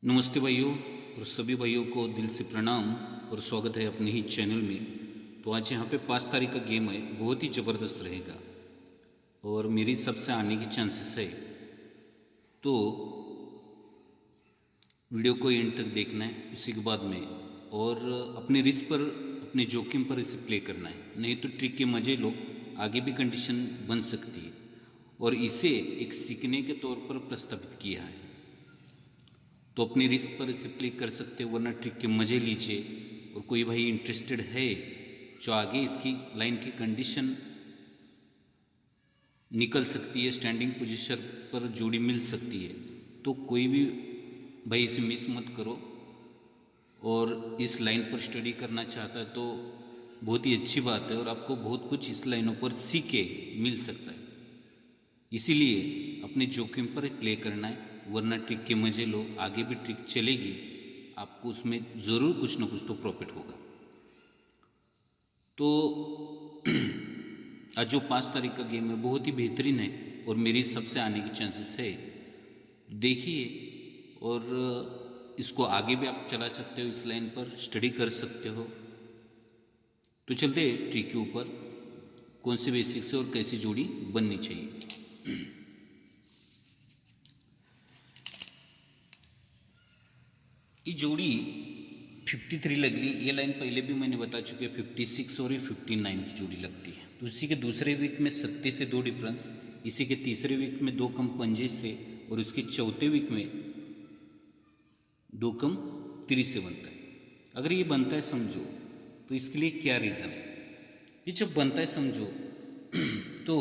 नमस्ते भाइयों और सभी भाइयों को दिल से प्रणाम और स्वागत है अपने ही चैनल में। तो आज यहाँ पे 5 तारीख का गेम है, बहुत ही ज़बरदस्त रहेगा और मेरी सबसे आने की चांसेस है। तो वीडियो को एंड तक देखना है उसी के बाद में, और अपने रिस्क पर अपने जोखिम पर इसे प्ले करना है, नहीं तो ट्रिक के मज़े लो, आगे भी कंडीशन बन सकती है। और इसे एक सीखने के तौर पर प्रस्तावित किया है, तो अपनी रिस्क पर इसे प्ले कर सकते हो, वरना ट्रिक के मज़े लीजिए। और कोई भाई इंटरेस्टेड है जो आगे इसकी लाइन की कंडीशन निकल सकती है, स्टैंडिंग पोजीशन पर जोड़ी मिल सकती है, तो कोई भी भाई इसे मिस मत करो। और इस लाइन पर स्टडी करना चाहता है तो बहुत ही अच्छी बात है, और आपको बहुत कुछ इस लाइनों पर सीख के मिल सकता है। इसीलिए अपने जोखिम पर प्ले करना है, वरना ट्रिक के मज़े लो, आगे भी ट्रिक चलेगी, आपको उसमें ज़रूर कुछ ना कुछ तो प्रॉफिट होगा। तो आज जो 5 तारीख का गेम है बहुत ही बेहतरीन है और मेरी सबसे आने की चांसेस है, देखिए। और इसको आगे भी आप चला सकते हो, इस लाइन पर स्टडी कर सकते हो। तो चलते ट्रिक के ऊपर, कौन से बेसिक्स है और कैसी जोड़ी बननी चाहिए। ये जोड़ी 53 लग रही, ये लाइन पहले भी मैंने बता चुके, 56 और ये 59 की जोड़ी लगती है। तो इसी के दूसरे वीक में 70 से 2 डिफरेंस, इसी के तीसरे वीक में 2 कम पंजे से, और इसके चौथे वीक में 2 कम 3 से बनता है। अगर ये बनता है समझो, तो इसके लिए क्या रीज़न है। ये जब बनता है समझो तो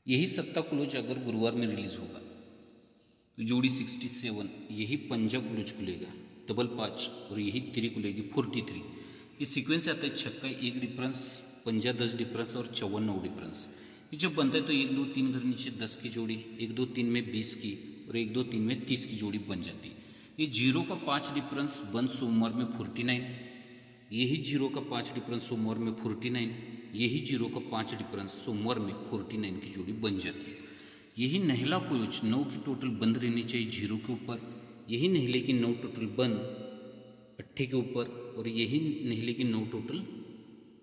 यही सत्ता क्लोज अगर गुरुवार में रिलीज होगा तो जोड़ी 67, यही पंजा क्लोज खुलेगा डबल 5, और यही 3 खुलेगी 43। ये सीक्वेंस आता है छक्का 1 डिफरेंस, पंजा 10 डिफरेंस और 54 9 डिफरेंस। ये जब बनता है तो 1 2 3 घर नीचे 10 की जोड़ी, 1 2 3 में 20 की, और 1 2 3 में 30 की जोड़ी बन जाती है। ये 0 का 5 डिफरेंस बन सोमवार में 49, यही 0 का 5 डिफरेंस सोमवार में 49, यही 0 का 5 डिफरेंस सोमवार में 49 की जोड़ी बन जाती है। यही नहला क्लोज 9 की टोटल बंद रहनी चाहिए 0 के ऊपर, यही नहले की 9 टोटल बंद 8 के ऊपर, और यही नहले की 9 टोटल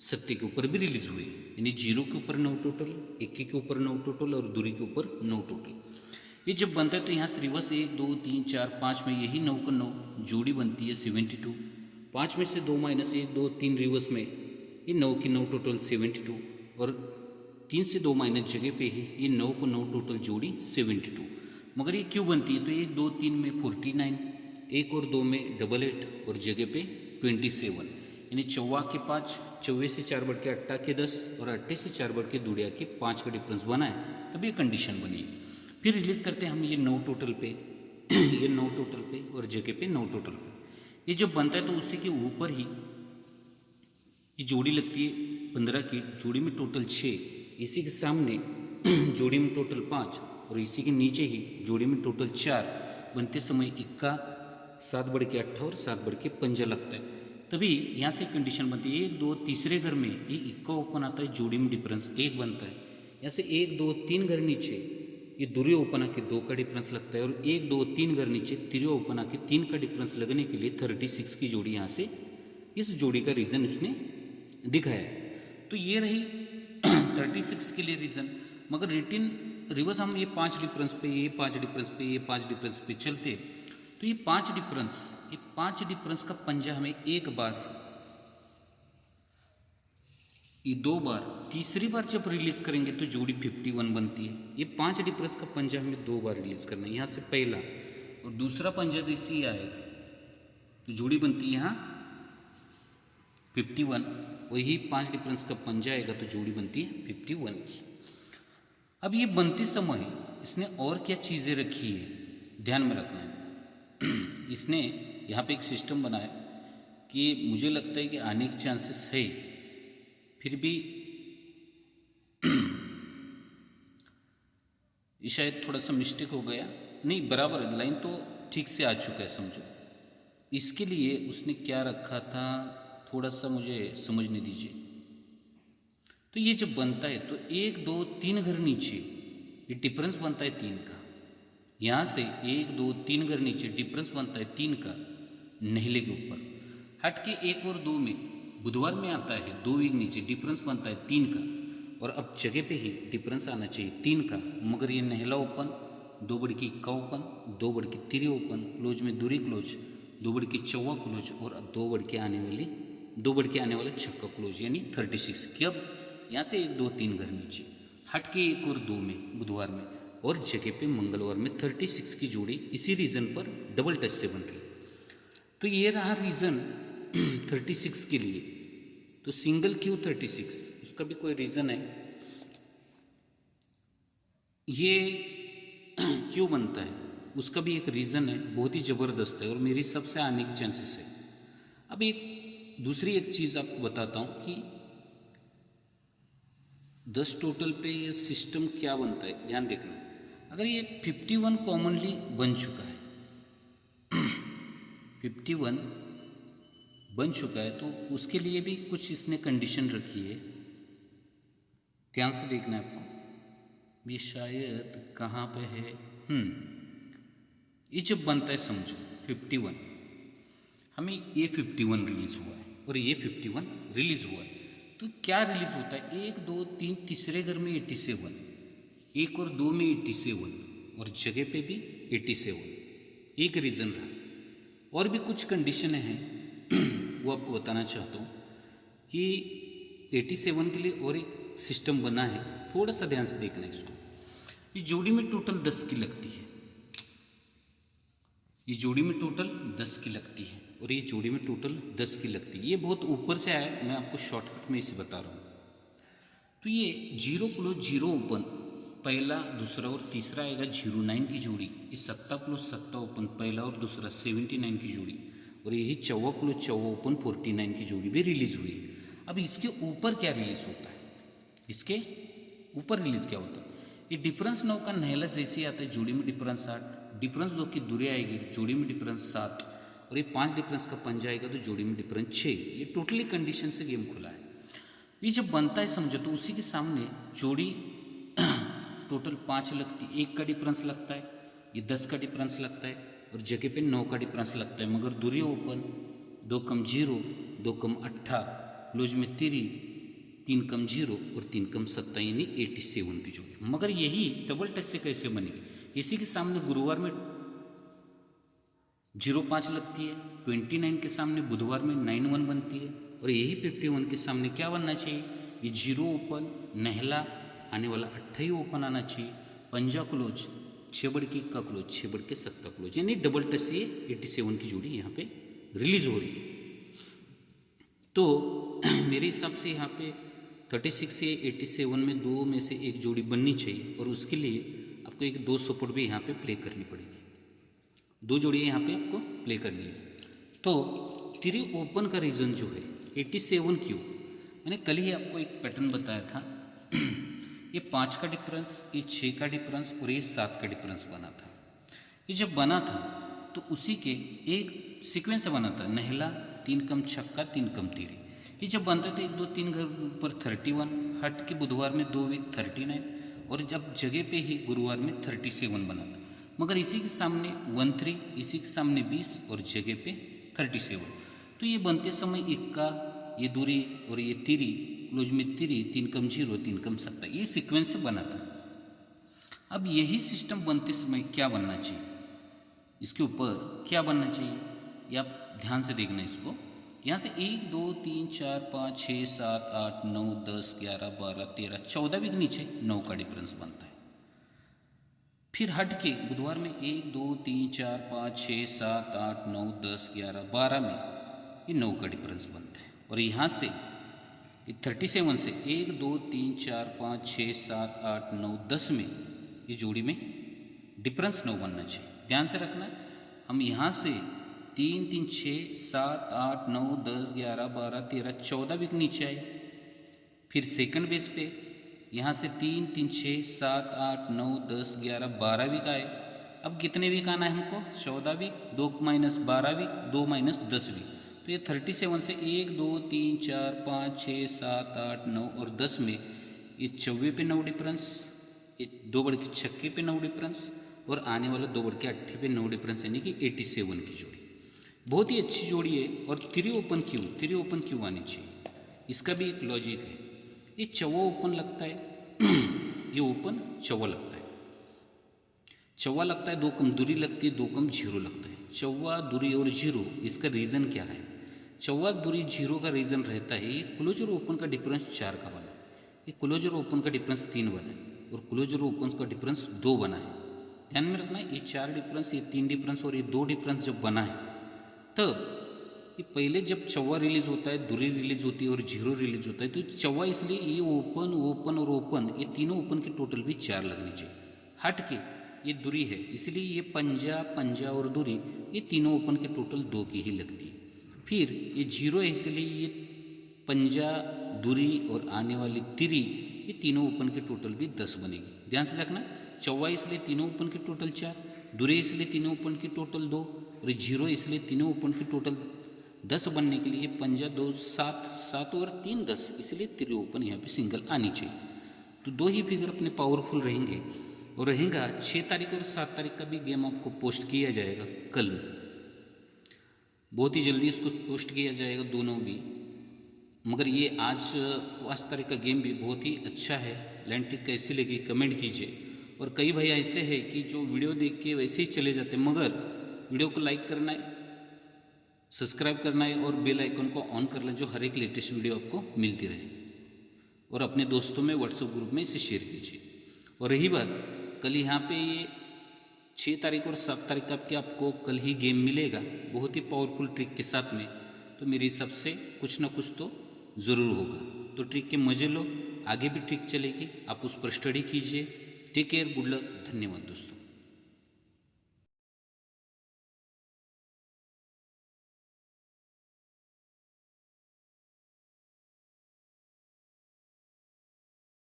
7 के ऊपर भी रिलीज हुए, यानी 0 के ऊपर 9 टोटल, 1 के ऊपर 9 टोटल और दूरी के ऊपर 9 टोटल। ये जब बनता है तो यहाँ से रिवर्स 1 2 3 4 5 में यही 9 का 9 जोड़ी बनती है 72, 5 में से 2 माइनस 1 2 3 रिवर्स में ये 9 की 9 टोटल 72, और 3 से 2 माइनस जगह पे ही ये 9 को 9 टोटल जोड़ी 72। मगर ये क्यों बनती है, तो 1 2 3 में 49, 1 और 2 में 88 और जगह पे 27, यानी 4 के 5, 4 से 4 बढ़ के 8 के 10 और 8 से 4 बढ़ के दुड़िया के 5 का डिफरेंस बना है, तब ये कंडीशन बनी। फिर रिलीज करते हैं हम ये 9 टोटल पे ये 9 टोटल पे और जगह पे 9 टोटल पे। ये जब बनता है तो उसी के ऊपर ही ये जोड़ी लगती है 15 की, जोड़ी में टोटल 6, इसी के सामने जोड़ी में टोटल 5, और इसी के नीचे ही जोड़ी में टोटल 4, बनते समय इक्का 7 बढ़ के 8 और 7 बढ़ के 5 लगता है। तभी यहाँ से कंडीशन बनती है 1 2 तीसरे घर में ये इक्का ओपन आता है, जोड़ी में डिफरेंस 1 बनता है। यहाँ से 1 2 3 घर नीचे ये दूरी ओपन आके 2 का डिफरेंस लगता है, और 1 2 3 घर नीचे तीर ओपन आके 3 का डिफरेंस लगने के लिए 36 की जोड़ी यहाँ से इस जोड़ी का रीज़न उसने दिखाया है। तो ये रही 36 के लिए रीज़न। मगर रिटिन रिवर्स हम ये 5 डिफरेंस पे, ये 5 डिफरेंस पे, ये 5 डिफरेंस पे चलते, तो ये 5 डिफरेंस का पंजा हमें एक बार, ये 2 बार, तीसरी बार जब रिलीज करेंगे तो जोड़ी 51 बनती है। ये 5 डिफरेंस का पंजा हमें 2 बार रिलीज करना है, यहाँ से पहला और दूसरा पंजा जैसे ही आएगा तो जोड़ी बनती है यहाँ 51, वही 5 डिफरेंस का पंजा आएगा तो जोड़ी बनती है 51 की। अब ये बनते समय इसने और क्या चीज़ें रखी है, ध्यान में रखना है। इसने यहाँ पे एक सिस्टम बनाया कि मुझे लगता है कि आने के चांसेस है, फिर भी ये शायद थोड़ा सा मिस्टेक हो गया, नहीं बराबर है, लाइन तो ठीक से आ चुका है समझो। इसके लिए उसने क्या रखा था, थोड़ा सा मुझे समझने दीजिए। तो ये जब बनता है तो 1 2 3 घर नीचे ये डिफरेंस बनता है 3 का, यहाँ से 1 2 3 घर नीचे डिफरेंस बनता है 3 का नहले के ऊपर। हट के 1 और 2 में बुधवार में आता है 2 वीक नीचे डिफरेंस बनता है 3 का, और अब जगह पे ही डिफरेंस आना चाहिए 3 का, मगर ये नहला ओपन, 2 बड़की इक्का ओपन, 2 बड़की तिरी ओपन, क्लोज में दूरी क्लोज, 2 बड़की चौवा क्लोज, और 2 बड़के आने वाला छक्का क्लोज, यानी 36 की। अब यहाँ से 1 2 3 घर नीचे हट के 1 और 2 में बुधवार में, और जगह पे मंगलवार में 36 की जोड़ी इसी रीजन पर डबल टच से बन रही। तो ये रहा रीजन 36 के लिए। तो सिंगल क्यों 36, उसका भी कोई रीजन है। ये क्यों बनता है उसका भी एक रीजन है, बहुत ही जबरदस्त है, और मेरी सबसे आने की चांसेस है। अब दूसरी एक चीज आपको बताता हूं कि 10 टोटल पे ये सिस्टम क्या बनता है, ध्यान देखना। अगर ये 51 कॉमनली बन चुका है 51 बन चुका है, तो उसके लिए भी कुछ इसने कंडीशन रखी है, ध्यान से देखना है आपको। ये शायद कहाँ पे है, ये जब बनता है समझो 51, हमें ये 51 रिलीज हुआ है और ये 51 रिलीज हुआ है, तो क्या रिलीज होता है 1 2 3 तीसरे घर में 87, 1 और 2 में 87, और जगह पे भी 87। एक रीज़न रहा, और भी कुछ कंडीशन हैं वो आपको बताना चाहता हूँ कि 87 के लिए और एक सिस्टम बना है, थोड़ा सा ध्यान से देखना है इसको। ये जोड़ी में टोटल 10 की लगती है, ये जोड़ी में टोटल 10 की लगती है, और ये जोड़ी में टोटल 10 की लगती है। ये बहुत ऊपर से आया, मैं आपको शॉर्टकट में इसे बता रहा हूँ। तो ये 0 क्लोज 0 ओपन पहला, दूसरा और तीसरा आएगा 09 की जोड़ी। ये 7 क्लोज 7 ओपन पहला और दूसरा 79 की जोड़ी, और यही 4 क्लोज 4 ओपन 49 की जोड़ी भी रिलीज हुई है। अब इसके ऊपर क्या रिलीज होता है, इसके ऊपर रिलीज क्या होता है, ये डिफरेंस 9 का नहला जैसे आता है जोड़ी में डिफरेंस 8, डिफरेंस 2 की दूरी आएगी जोड़ी में डिफरेंस 7, और ये 5 डिफरेंस का पंजा आएगा तो जोड़ी में डिफरेंस 6। ये टोटली कंडीशन से गेम खुला है। ये जब बनता है समझो, तो उसी के सामने जोड़ी टोटल 5 लगती है, 1 का डिफरेंस लगता है, ये 10 का डिफरेंस लगता है, और जगह पे 9 का डिफरेंस लगता है, मगर दूरी ओपन, 2 कम 0 2 कम 8, क्लोज में 3 कम 0 और 3 कम 7, यानी 87 की जोड़ी। मगर यही डबल टच से कैसे बनेगी, इसी के सामने गुरुवार में 05 लगती है, 29 के सामने बुधवार में 91 बनती है, और यही 51 के सामने क्या बनना चाहिए, ये 0 ओपन नहला आने वाला 28 ओपन आना चाहिए, पंजा क्लोज 6 बड़ की का क्लोज 6 बड़ के 7 का क्लोज, यानी डबल टच से 87 की जोड़ी यहाँ पे रिलीज हो रही है। तो मेरे हिसाब से यहाँ पे 36 से 87 में 2 में से एक जोड़ी बननी चाहिए, और उसके लिए आपको एक 2 सपोर्ट भी यहाँ पे प्ले करनी पड़ेगी, 2 जोड़ियाँ यहाँ पे आपको प्ले करनी है। तो 3 ओपन का रीज़न जो है 87 क्यों, मैंने कल ही आपको एक पैटर्न बताया था ये 5 का डिफरेंस, ये 6 का डिफरेंस और ये 7 का डिफरेंस बना था। ये जब बना था तो उसी के एक सीक्वेंस से बना था, नहला 3 कम छक्का 3 कम तीरी। ये जब बनते थे 1 2 3 घर पर 31, हट के बुधवार में 2 वीक 39, और जब जगह पे ही गुरुवार में 37 बना था, मगर इसी के सामने 13, इसी के सामने 20 और जगह पे 37। तो ये बनते समय 1 का ये दूरी और ये तीरी, क्लोज में 3 कम 0 3 कम 7, ये सीक्वेंस से बना था। अब यही सिस्टम बनते समय क्या बनना चाहिए, इसके ऊपर क्या बनना चाहिए, ये आप ध्यान से देखना इसको। यहाँ से 1 2 3 4 5 6 7 8 9 10 11 12 13 14 भी नीचे 9 का डिफरेंस बनता है। फिर हट के बुधवार में 1 2 3 4 5 6 7 8 9 10 11 12 में ये 9 का डिफरेंस बनता है, और यहाँ से 37 से 1 2 3 4 5 6 7 8 9 10 में ये जोड़ी में डिफरेंस 9 बनना चाहिए। ध्यान से रखना, हम यहाँ से 3 3 6 7 8 9 10 11 12 13 14 वीक नीचे आए। फिर सेकंड बेस पे यहाँ से 3 3 6 7 8 9 10 11 12 वीक आए। अब कितने वीक आना है हमको, 14 week, 2 minus 12 week, 2 minus 10 week. तो ये 37 से 1 2 3 4 5 6 7 8 9 और 10 में ये 24 पे 9 डिफरेंस, ये 2 बड़ के छक्के पे 9 डिफरेंस, और आने वाला 2/8 पे 9 डिफरेंस यानी कि 87 की जोड़ी। बहुत ही अच्छी जोड़ी है। और 3 ओपन क्यों आनी चाहिए, इसका भी एक लॉजिक है। ये चौवा ओपन लगता है ये ओपन चौवा लगता है, चौवा लगता है, 2 कम दूरी लगती है, 2 कम जीरो लगता है। चौवा दूरी और जीरो, इसका रीज़न क्या है? चौवा दूरी जीरो का रीज़न रहता है ये क्लोजर ओपन का डिफरेंस 4 का बना है, ये क्लोजर ओपन का डिफरेंस 3 बना है और क्लोजर ओपन का डिफरेंस 2 बना है। ध्यान में रखना है, ये 4 डिफरेंस, ये 3 डिफरेंस और ये 2 डिफरेंस जब बना है तब ये पहले जब चौवा रिलीज होता है, दूरी रिलीज होती है और जीरो रिलीज होता है, तो चौवा इसलिए ये ओपन ओपन और ओपन, ये तीनों ओपन की टोटल भी 4 लगनी चाहिए। हट के ये दूरी है इसलिए ये पंजा पंजा और दूरी ये तीनों ओपन के टोटल 2 की ही लगती है। फिर ये जीरो है इसलिए ये पंजा दूरी और आने वाली तिरी ये तीनों ओपन के टोटल भी 10 बनेगी। ध्यान से रखना, चौवा इसलिए तीनों ओपन के टोटल 4, दूरी इसलिए तीनों ओपन की टोटल 2 और जीरो इसलिए तीनों ओपन की टोटल 10 बनने के लिए पंजा 2 7 7 और 3 10, इसलिए तिरी ओपन यहाँ पे सिंगल आनी चाहिए। तो 2 ही फिगर अपने पावरफुल रहेंगे। और रहेगा 6 तारीख और 7 तारीख का भी गेम आपको पोस्ट किया जाएगा कल में, बहुत ही जल्दी इसको पोस्ट किया जाएगा दोनों भी। मगर ये आज 5 तारीख का गेम भी बहुत ही अच्छा है। लैंड ट्रिक कैसी लगी कमेंट कीजिए। और कई भाई ऐसे हैं कि जो वीडियो देख के वैसे ही चले जाते हैं, मगर वीडियो को लाइक करना है, सब्सक्राइब करना है और बेल आइकन को ऑन कर लें, जो हर एक लेटेस्ट वीडियो आपको मिलती रहे। और अपने दोस्तों में व्हाट्सएप ग्रुप में इसे शेयर कीजिए। और रही बात, कल यहाँ पे ये 6 तारीख और 7 तारीख का कि आपको कल ही गेम मिलेगा बहुत ही पावरफुल ट्रिक के साथ में, तो मेरे हिसाब से कुछ ना कुछ तो ज़रूर होगा। तो ट्रिक के मज़े लो, आगे भी ट्रिक चलेगी, आप उस पर स्टडी कीजिए। टेक केयर, गुड लक, धन्यवाद दोस्तों।